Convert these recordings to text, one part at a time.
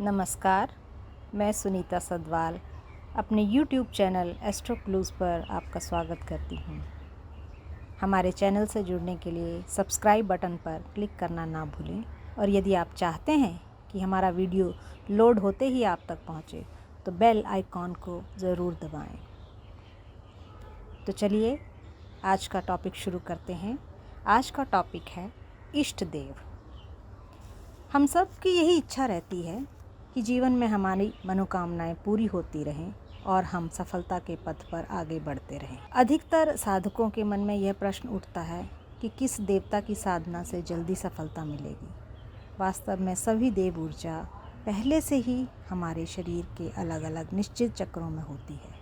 नमस्कार, मैं सुनीता सदवाल अपने YouTube चैनल एस्ट्रो क्लूज़ पर आपका स्वागत करती हूँ। हमारे चैनल से जुड़ने के लिए सब्सक्राइब बटन पर क्लिक करना ना भूलें और यदि आप चाहते हैं कि हमारा वीडियो लोड होते ही आप तक पहुँचे तो बेल आइकॉन को ज़रूर दबाएं। तो चलिए आज का टॉपिक शुरू करते हैं। आज का टॉपिक है इष्ट देव। हम सब की यही इच्छा रहती है कि जीवन में हमारी मनोकामनाएं पूरी होती रहें और हम सफलता के पथ पर आगे बढ़ते रहें। अधिकतर साधकों के मन में यह प्रश्न उठता है कि किस देवता की साधना से जल्दी सफलता मिलेगी। वास्तव में सभी देव ऊर्जा पहले से ही हमारे शरीर के अलग अलग निश्चित चक्रों में होती है,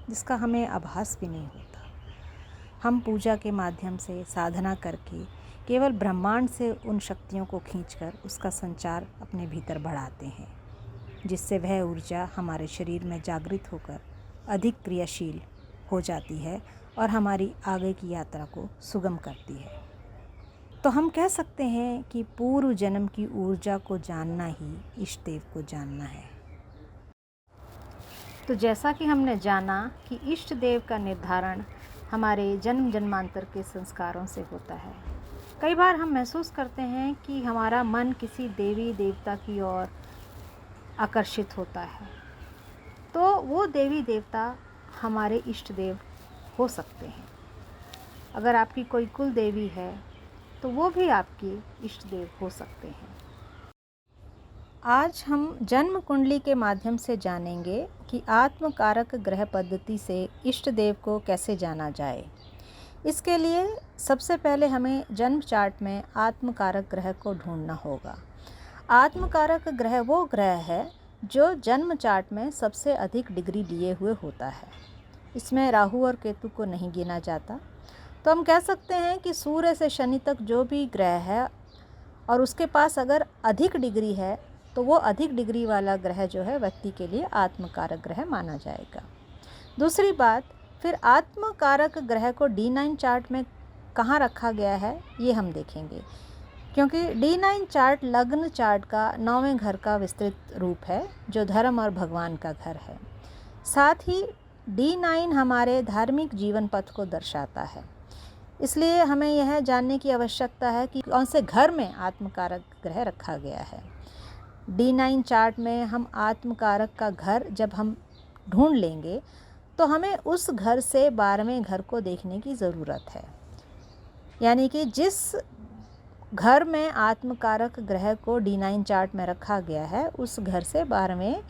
जिसका हमें आभास भी नहीं होता। हम पूजा के माध्यम से साधना करके केवल ब्रह्मांड से उन शक्तियों को खींचकर उसका संचार अपने भीतर बढ़ाते हैं, जिससे वह ऊर्जा हमारे शरीर में जागृत होकर अधिक क्रियाशील हो जाती है और हमारी आगे की यात्रा को सुगम करती है। तो हम कह सकते हैं कि पूर्व जन्म की ऊर्जा को जानना ही इष्ट देव को जानना है। तो जैसा कि हमने जाना कि इष्ट देव का निर्धारण हमारे जन्म जन्मांतर के संस्कारों से होता है। कई बार हम महसूस करते हैं कि हमारा मन किसी देवी देवता की ओर आकर्षित होता है, तो वो देवी देवता हमारे इष्ट देव हो सकते हैं। अगर आपकी कोई कुल देवी है तो वो भी आपके इष्ट देव हो सकते हैं। आज हम जन्म कुंडली के माध्यम से जानेंगे कि आत्मकारक ग्रह पद्धति से इष्ट देव को कैसे जाना जाए। इसके लिए सबसे पहले हमें जन्म चार्ट में आत्मकारक ग्रह को ढूंढना होगा। आत्मकारक ग्रह वो ग्रह है जो जन्म चार्ट में सबसे अधिक डिग्री लिए हुए होता है। इसमें राहु और केतु को नहीं गिना जाता। तो हम कह सकते हैं कि सूर्य से शनि तक जो भी ग्रह है और उसके पास अगर अधिक डिग्री है तो वो अधिक डिग्री वाला ग्रह जो है व्यक्ति के लिए आत्मकारक ग्रह माना जाएगा। दूसरी बात, फिर आत्मकारक ग्रह को D9 चार्ट में कहाँ रखा गया है ये हम देखेंगे, क्योंकि D9 चार्ट लग्न चार्ट का 9वें घर का विस्तृत रूप है जो धर्म और भगवान का घर है। साथ ही D9 हमारे धार्मिक जीवन पथ को दर्शाता है। इसलिए हमें यह जानने की आवश्यकता है कि कौन से घर में आत्मकारक ग्रह रखा गया है। D9 चार्ट में हम आत्मकारक का घर जब हम ढूंढ लेंगे तो हमें उस घर से 12वें घर को देखने की ज़रूरत है। यानी कि जिस घर में आत्मकारक ग्रह को D9 चार्ट में रखा गया है उस घर से 12वें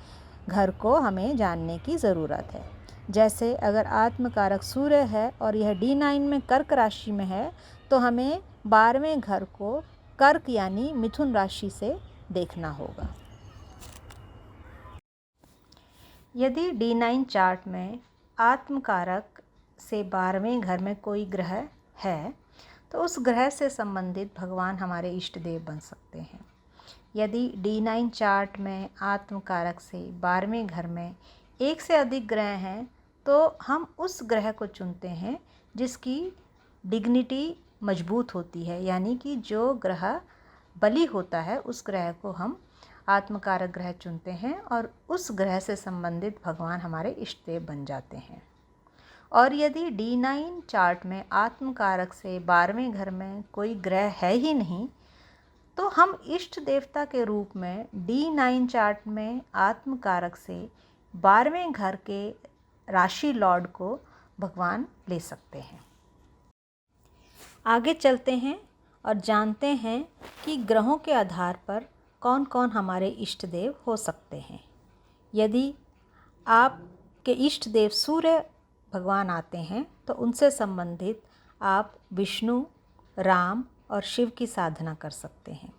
घर को हमें जानने की ज़रूरत है। जैसे अगर आत्मकारक सूर्य है और यह D9 में कर्क राशि में है तो हमें 12वें घर को कर्क यानी मिथुन राशि से देखना होगा। यदि D9 चार्ट में आत्मकारक से 12वें घर में कोई ग्रह है तो उस ग्रह से संबंधित भगवान हमारे इष्ट देव बन सकते हैं। यदि D9 चार्ट में आत्मकारक से 12वें घर में एक से अधिक ग्रह हैं तो हम उस ग्रह को चुनते हैं जिसकी डिग्निटी मजबूत होती है, यानी कि जो ग्रह बली होता है उस ग्रह को हम आत्मकारक ग्रह चुनते हैं और उस ग्रह से संबंधित भगवान हमारे इष्ट देव बन जाते हैं। और यदि D9 चार्ट में आत्मकारक से 12वें घर में कोई ग्रह है ही नहीं तो हम इष्ट देवता के रूप में D9 चार्ट में आत्मकारक से 12वें घर के राशि लॉर्ड को भगवान ले सकते हैं। आगे चलते हैं और जानते हैं कि ग्रहों के आधार पर कौन कौन हमारे इष्ट देव हो सकते हैं। यदि आपके इष्ट देव सूर्य भगवान आते हैं तो उनसे संबंधित आप विष्णु, राम और शिव की साधना कर सकते हैं।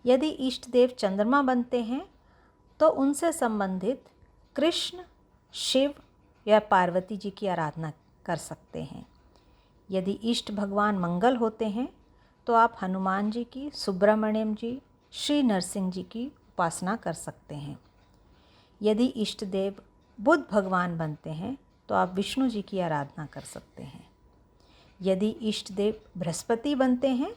यदि इष्ट देव चंद्रमा बनते हैं तो उनसे संबंधित कृष्ण, शिव या पार्वती जी की आराधना कर सकते हैं। यदि इष्ट भगवान मंगल होते हैं तो आप हनुमान जी की, सुब्रमण्यम जी, श्री नरसिंह जी की उपासना कर सकते हैं। यदि इष्ट देव बुध भगवान बनते हैं तो आप विष्णु जी की आराधना कर सकते हैं। यदि इष्ट देव बृहस्पति बनते हैं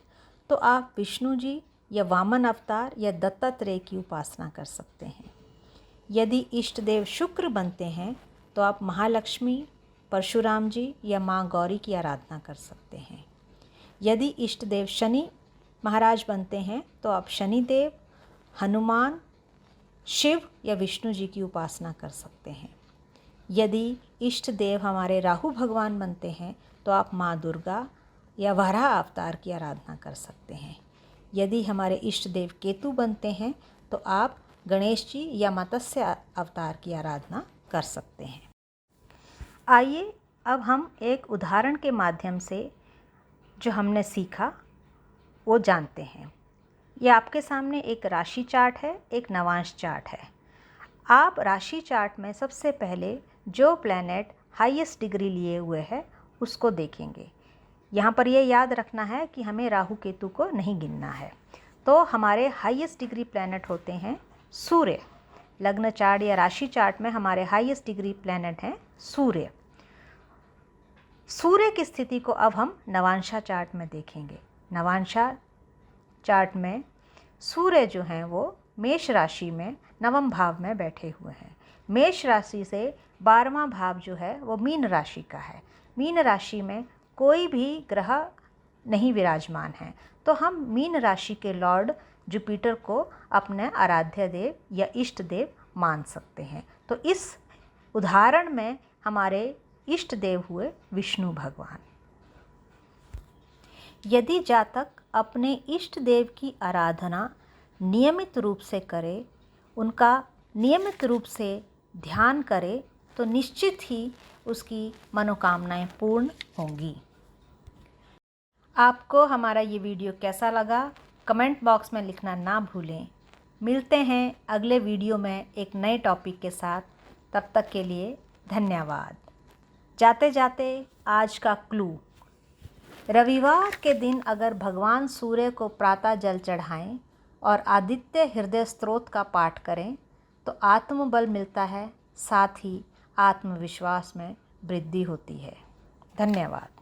तो आप विष्णु जी या वामन अवतार या दत्तात्रेय की उपासना कर सकते हैं। यदि इष्ट देव शुक्र बनते हैं तो आप महालक्ष्मी, परशुराम जी या माँ गौरी की आराधना कर सकते हैं। यदि इष्ट देव शनि महाराज बनते हैं तो आप शनि देव, हनुमान, शिव या विष्णु जी की उपासना कर सकते हैं। यदि इष्ट देव हमारे राहु भगवान बनते हैं तो आप माँ दुर्गा या वराह अवतार की आराधना कर सकते हैं। यदि हमारे इष्ट देव केतु बनते हैं तो आप गणेश जी या मत्स्य अवतार की आराधना कर सकते हैं। आइए अब हम एक उदाहरण के माध्यम से जो हमने सीखा वो जानते हैं। ये आपके सामने एक राशि चार्ट है, एक नवांश चार्ट है। आप राशि चार्ट में सबसे पहले जो प्लैनेट हाईएस्ट डिग्री लिए हुए है उसको देखेंगे। यहाँ पर ये याद रखना है कि हमें राहु केतु को नहीं गिनना है। तो हमारे हाईएस्ट डिग्री प्लैनेट होते हैं सूर्य। लग्न चार्ट या राशि चार्ट में हमारे हाईएस्ट डिग्री प्लैनेट हैं सूर्य। सूर्य की स्थिति को अब हम नवांशा चार्ट में देखेंगे। नवांशा चार्ट में सूर्य जो हैं वो मेष राशि में नवम भाव में बैठे हुए हैं। मेष राशि से 12वां भाव जो है वो मीन राशि का है। मीन राशि में कोई भी ग्रह नहीं विराजमान है, तो हम मीन राशि के लॉर्ड जुपिटर को अपने आराध्य देव या इष्ट देव मान सकते हैं। तो इस उदाहरण में हमारे इष्ट देव हुए विष्णु भगवान। यदि जातक अपने इष्ट देव की आराधना नियमित रूप से करे, उनका नियमित रूप से ध्यान करे, तो निश्चित ही उसकी मनोकामनाएं पूर्ण होंगी। आपको हमारा ये वीडियो कैसा लगा कमेंट बॉक्स में लिखना ना भूलें। मिलते हैं अगले वीडियो में एक नए टॉपिक के साथ। तब तक के लिए धन्यवाद। जाते जाते आज का क्लू, रविवार के दिन अगर भगवान सूर्य को प्रातः जल चढ़ाएं और आदित्य हृदय स्तोत्र का पाठ करें तो आत्मबल मिलता है, साथ ही आत्मविश्वास में वृद्धि होती है। धन्यवाद।